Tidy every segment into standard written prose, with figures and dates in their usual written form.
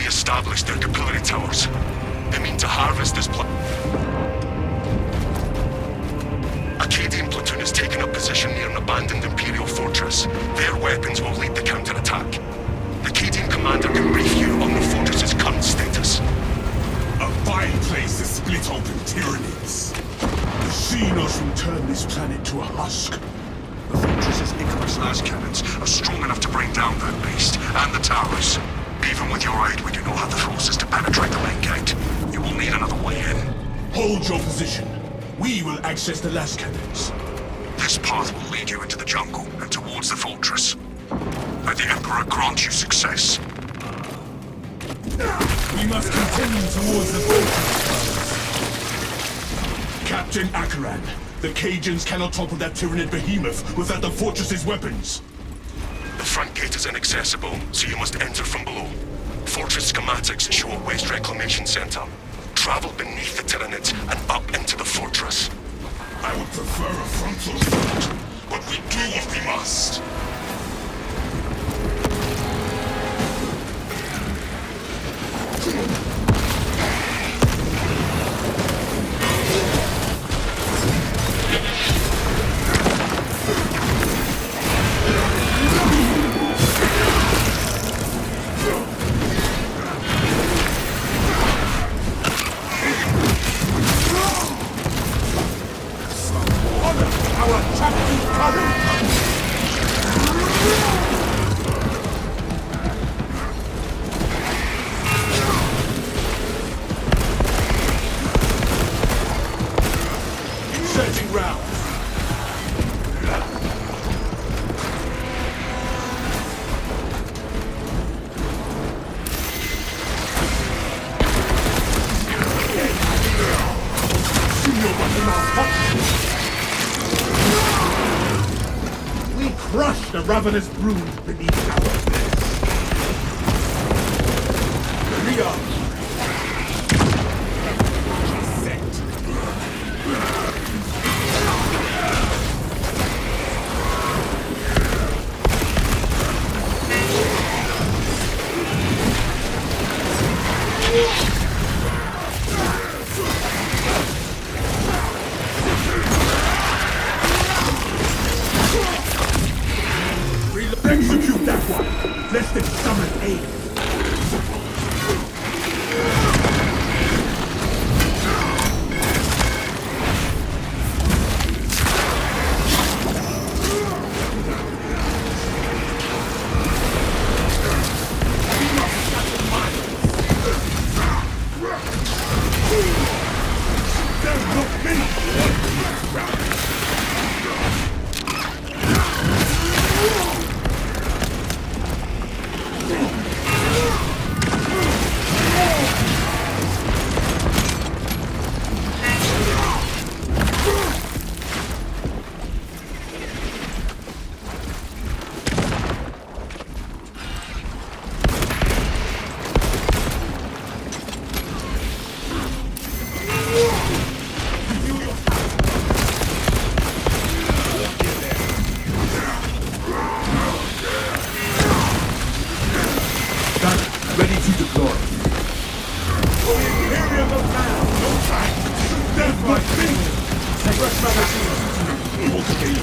re-establish their capillary towers. They mean to harvest this Acadian platoon has taken up position near an abandoned Imperial fortress. Their weapons will lead the counterattack. The Acadian commander can brief you on the fortress's current status. A fine place to split open Tyranids. Xenos will turn this planet to a husk. The fortress's Icarus las cannons are strong enough to bring down that beast, and the towers. Even with your aid, we do not have the forces to penetrate the main gate. You will need another way in. Hold your position. We will access the las cannons. This path will lead you into the jungle and towards the fortress. May the Emperor grant you success. We must continue towards the fortress. Captain Akaran, the Cajuns cannot topple that Tyranid behemoth without the fortress's weapons. The front gate is inaccessible, so you must enter from below. Fortress schematics show a waste reclamation center. Travel beneath the Tyranids and up into the fortress. I would prefer a frontal assault, but we do what we must. Searching round. We crushed the ravenous brood beneath our fists. We are execute that one, lest it summon aid. There's not many. Ready to deploy. For the Imperium of Man, no time. Death by finger. Fresh magazine. Multiple.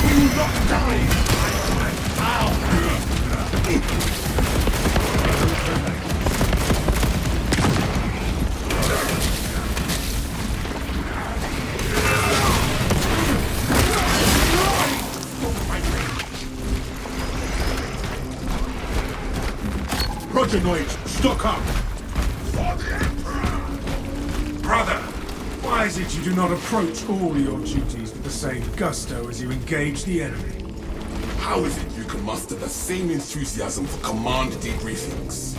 We will not die. Progenoids, stock up! Brother, why is it you do not approach all your duties with the same gusto as you engage the enemy? How is it you can muster the same enthusiasm for command debriefings?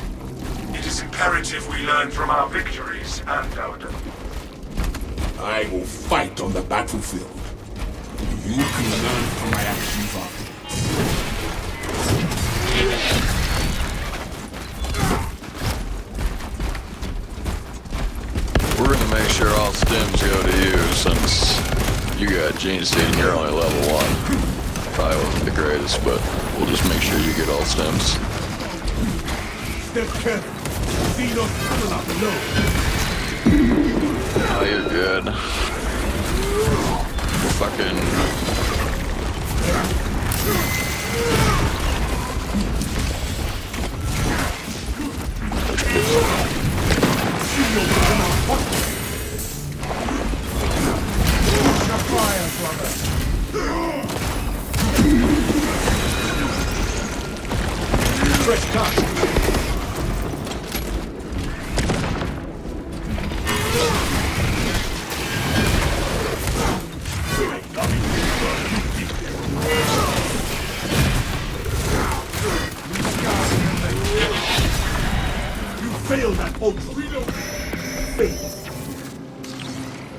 It is imperative we learn from our victories and our defeats. I will fight on the battlefield. You can learn from my actions afterwards. We're gonna make sure all stems go to you, since you got gene seed and you're only level 1. Probably wasn't the greatest, but we'll just make sure you get all stems. Step careful. Xenos tunnel below. Oh, you're good. Fucking. Fire, brother. Fresh cut. You failed that ultra. Failed.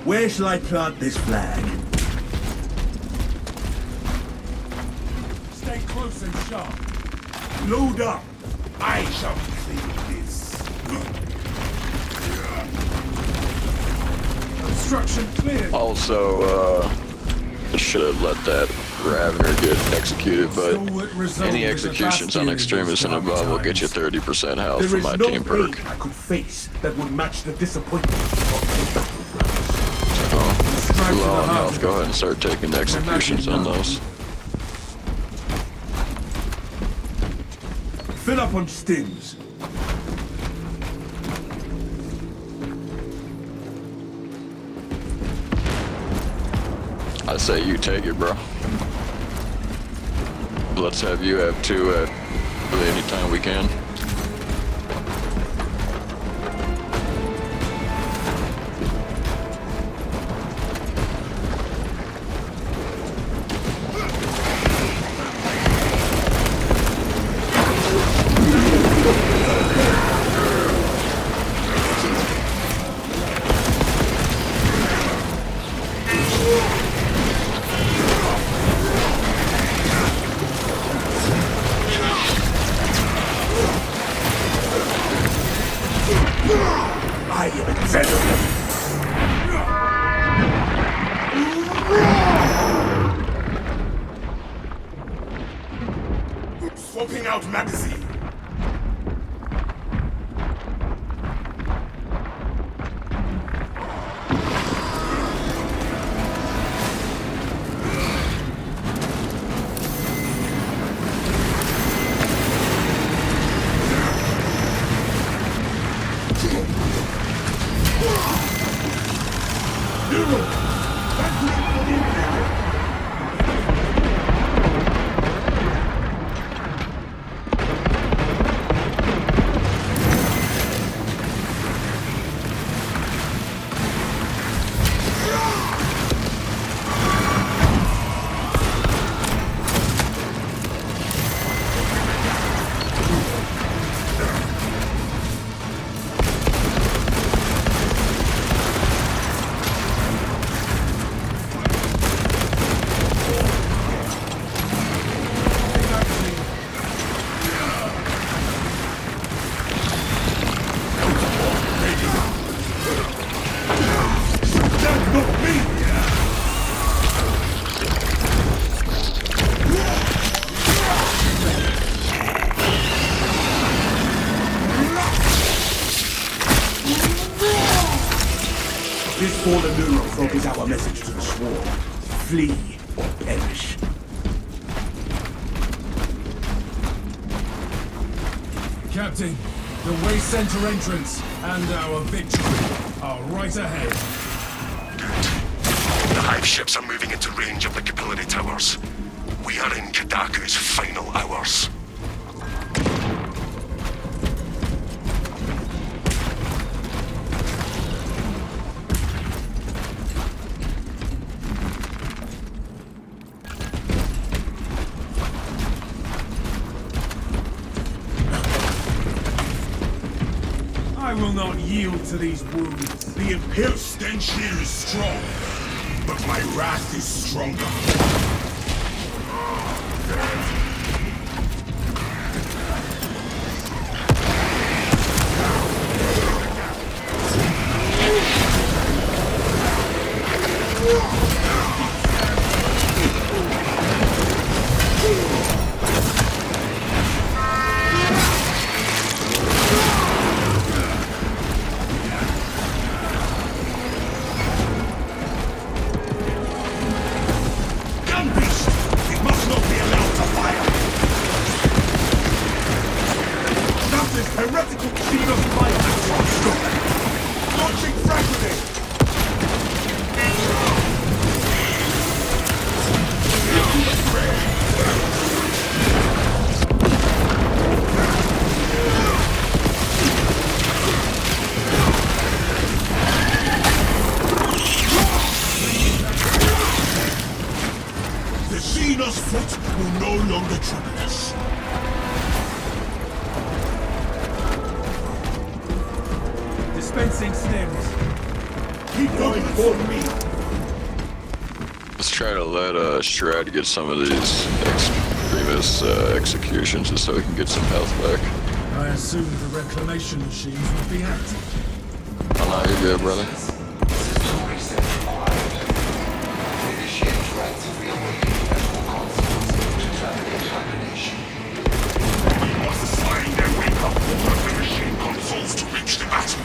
Where shall I plant this flag? Stay close and sharp. Load up. I shall clean this. Obstruction cleared. Also, should have let that Ravener get executed, but any executions on extremists and above will get you 30% health There from is my no team perk. pain I could face that would match the disappointment of the battleground. So, low on health, go ahead and start taking executions on those. Fill up on stims. I say you take it, bro. Let's have you have two at really any time we can. I am adrenaline. Swapping out magazine. This fallen neurophog is our message to the swarm. Flee or perish. Captain, the way center entrance and our victory are right ahead. The hive ships are moving into range of the capillary towers. We are in Kadaku's final hours. I will not yield to these wounds. The Imperial stench here is strong, but my wrath is stronger. threat will no longer trouble us. Dispensing stems. Keep going for me. Let's try to let Shred get some of these extremist executions just so we can get some health back. I assumed the reclamation machines would be active. Oh no, you're good, brother. System reset required. Initiate rites of reawakening at all consoles to terminate hibernation. We must find and wake up all of the machine consoles to reach the battle.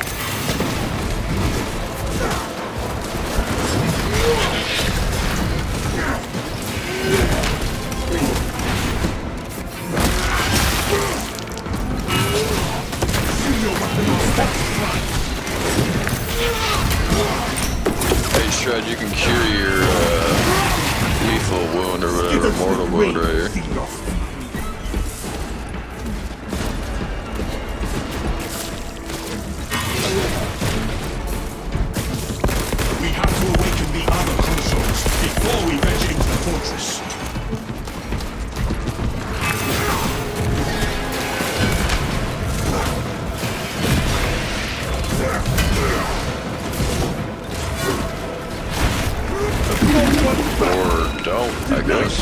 Hey Shred, you can cure your lethal wound or whatever, mortal wound right here. We have to awaken the other consoles before we venture into the fortress. Or don't, I guess.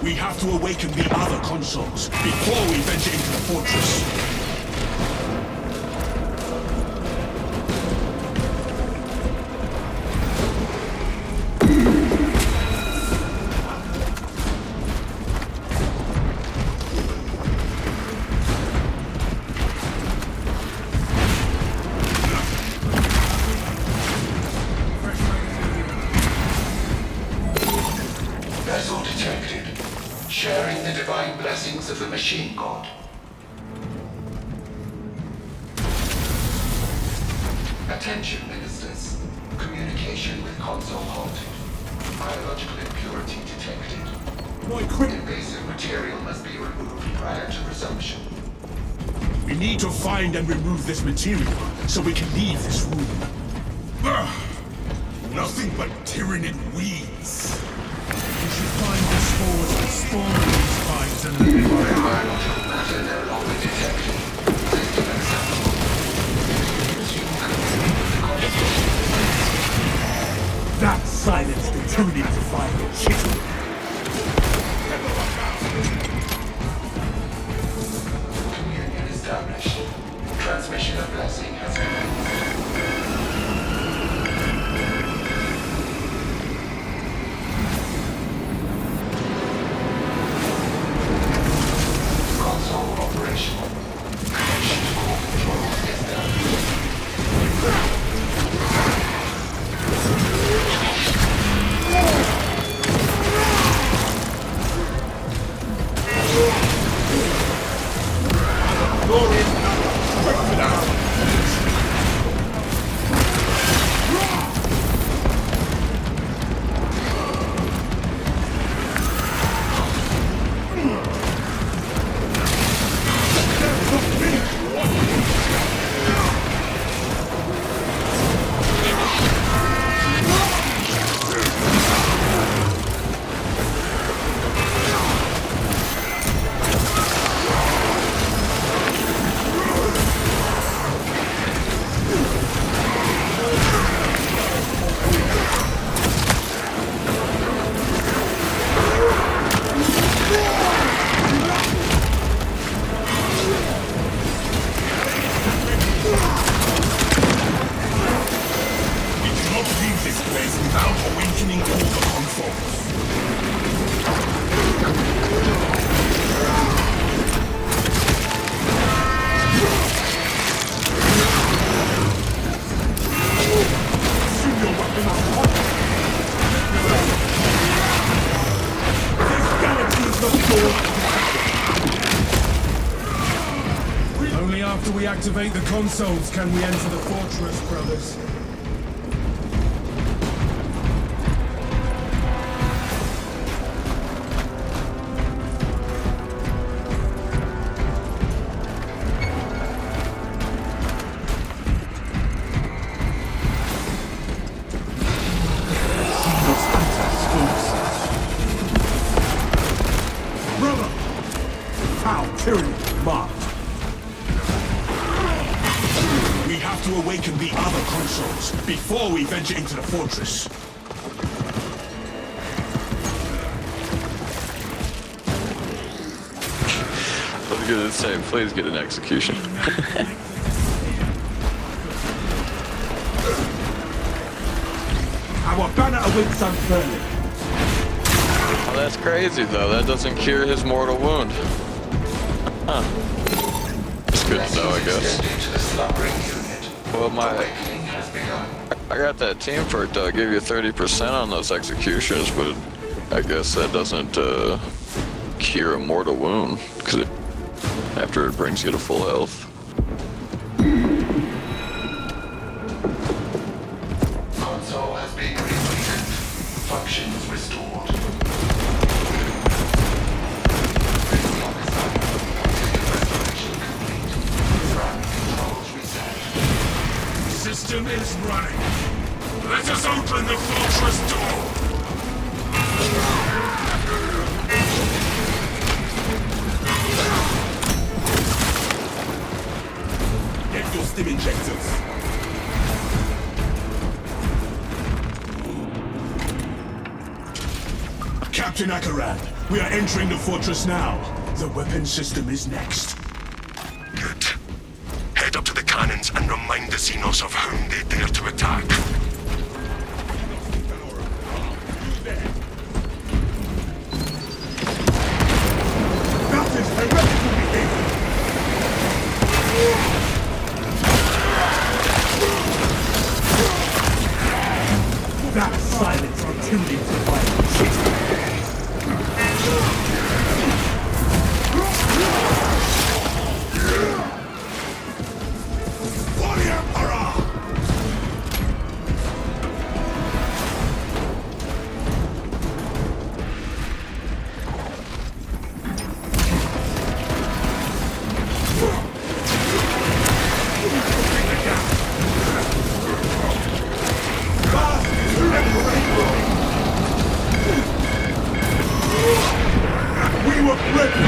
We have to awaken the other consoles before we venture into the fortress. Vessel detected. Sharing the divine blessings of the machine god. Attention, ministers. Communication with console halted. Biological impurity detected. My equipment. Invasive material must be removed prior to resumption. We need to find and remove this material so we can leave this room. Nothing but tyrannid weeds. We should find the spores that spawn these vines and Biological matter no longer detected. System acceptable. Resume contact with the console. That silenced the tyrannid divine chicken. Communion established. Transmission of blessing has commenced. Console operational. Connection to core control established. We cannot leave this place without awakening all the consoles. Assume your weapon on hot. This galaxy is not yours. only after we activate the consoles can we enter the fortress, brothers. How tyranny marked. We have to awaken the other consoles before we venture into the fortress. I was gonna say, please get an execution. Our banner awaits unfurling. Oh, that's crazy though. That doesn't cure his mortal wound. Huh. It's good to know, I guess. Extended to the slumbering unit. Well, Awakening has begun. I got that team perk to give you 30% on those executions, but I guess that doesn't cure a mortal wound, because after it brings you to full health. Console has been reawakened. Functions restored. Press lock assignment until restoration complete. Run controls reset. System is running. Let us open the fortress door. Get your stim injectors. Captain Akaran, we are entering the fortress now. The weapon system is next. Good. Head up to the cannons and remind the Xenos of whom they dare to attack. That is heretical behavior! That silence intimidates the violence. Warrior Para! We were ready!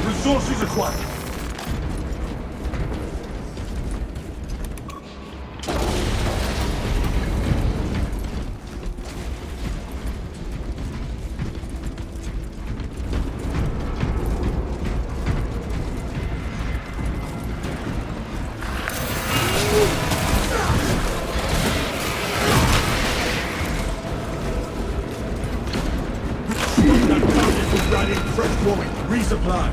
Resources acquired. That target was riding fresh warming. Resupply.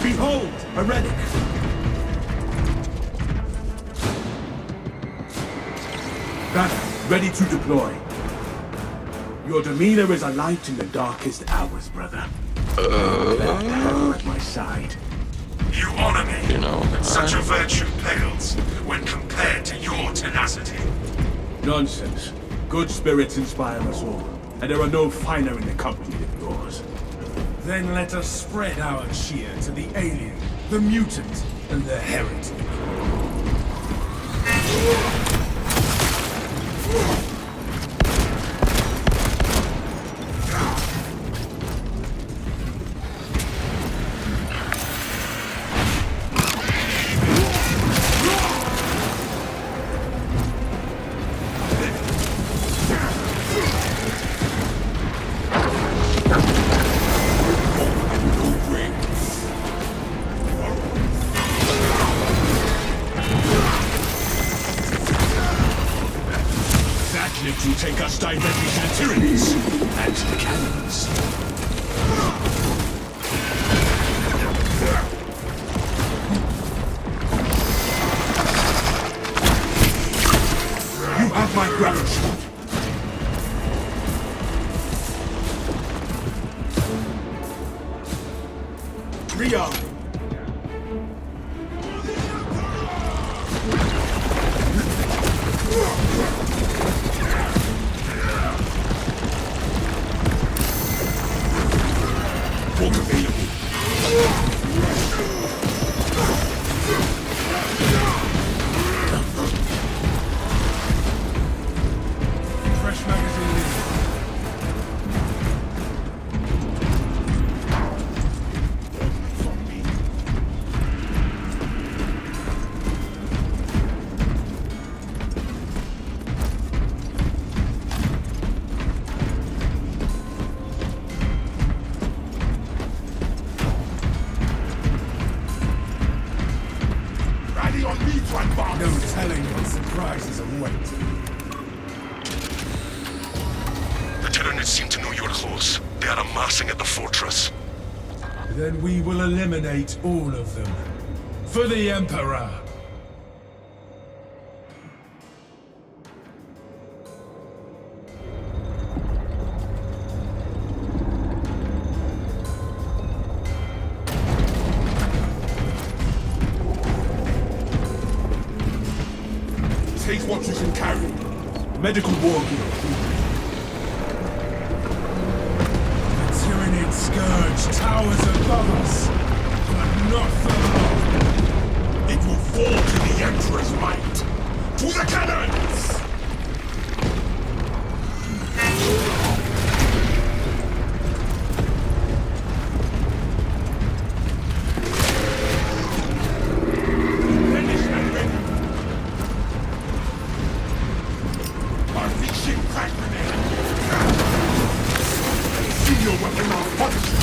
Behold, a relic! Banner, ready to deploy. Your demeanor is a light in the darkest hours, brother. Glad to have you at my side. You honor me. You know, Such a virtue pales when compared to your tenacity. Nonsense. Good spirits inspire us all, and there are no finer in the company than yours. Then let us spread our cheer to the alien, the mutant, and the heretic. live to take us directly to the tyrannies and the cannons. You have my gratitude. Rearm. Walk available. Fresh magazine in. Rally on me to advance. No telling what surprises await. The Tyranids seem to know you're close. They are amassing at the fortress. Then we will eliminate all of them. For the Emperor! Take what you can carry. Medical war gear. The Tyranid Scourge towers above us, but not for long. It will fall to the Emperor's might. To the cannons! Finish and ready. Unleashing crack grenade. See your weapon malfunction.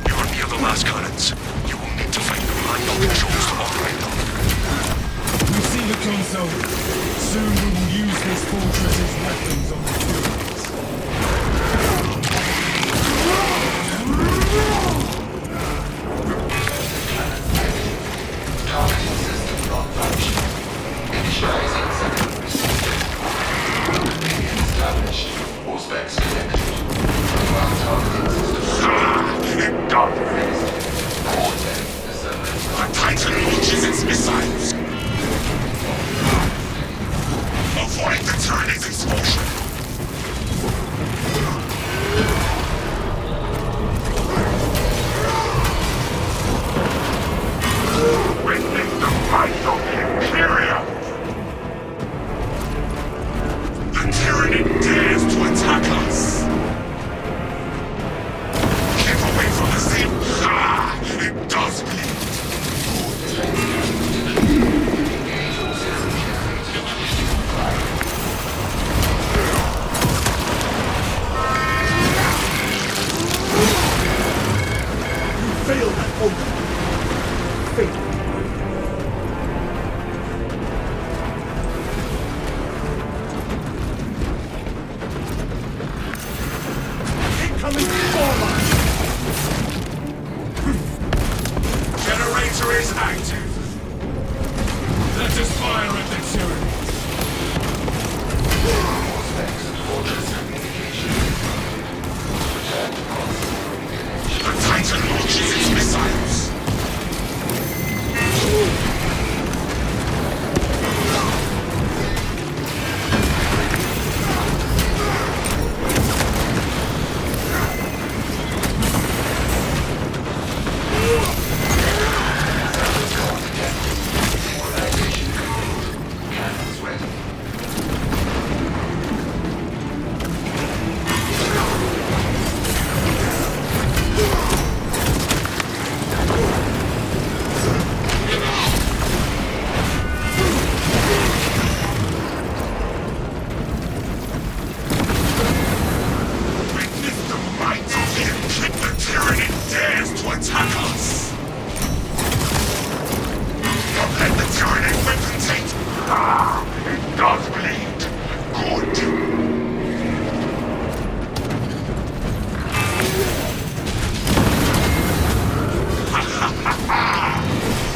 You are near the last cannons. You will need to find the manual controls to operate them. We see the console. Soon we will use this fortress as weapons on the Tyranids. Targeting system not functioning. Initializing secondary system. Minion established. All specs connected. Ground targeting system. Coordinate assembly. The Titan launches its missiles. Avoid the Tyranids' expulsion. Witness the fight of the Imperium. does bleed. Good.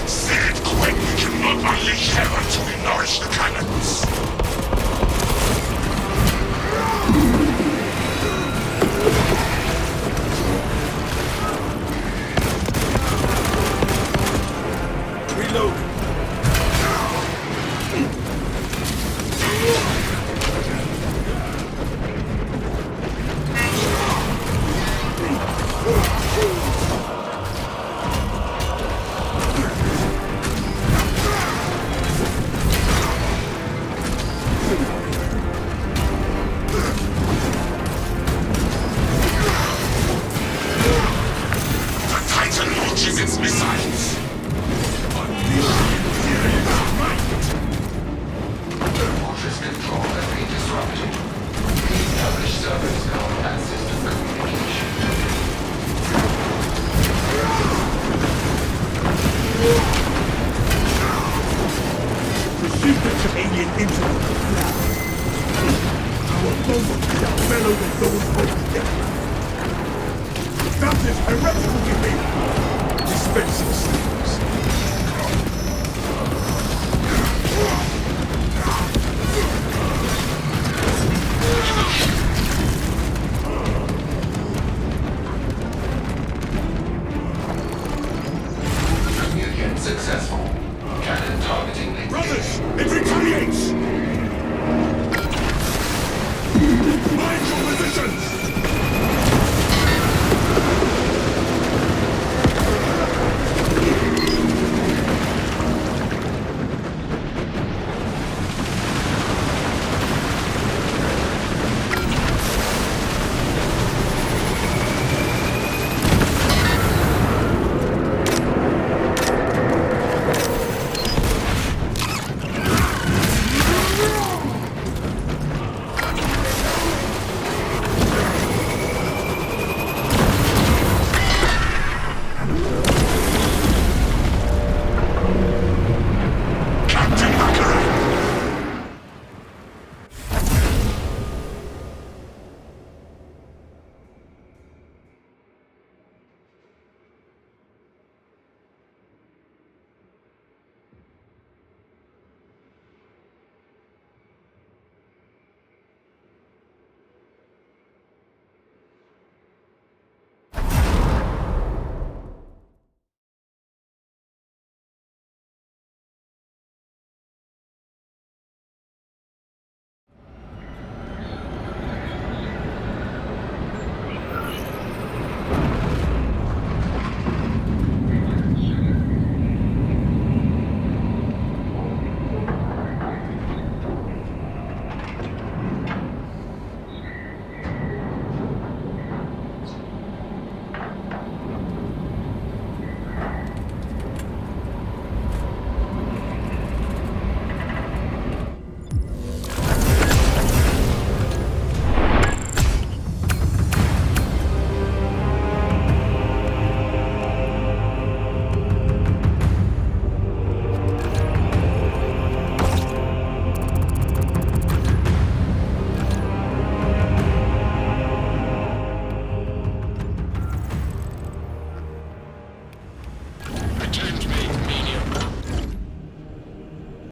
Say it quick. We cannot unleash hell until we nourish the cannons. Reload. The Titan launches its missiles. Office control has been disrupted. Establish servers code and system communication. Resistance of alien intellect. Our moment shall fellow the those of death. That is heretical behavior. Dispensing slaves.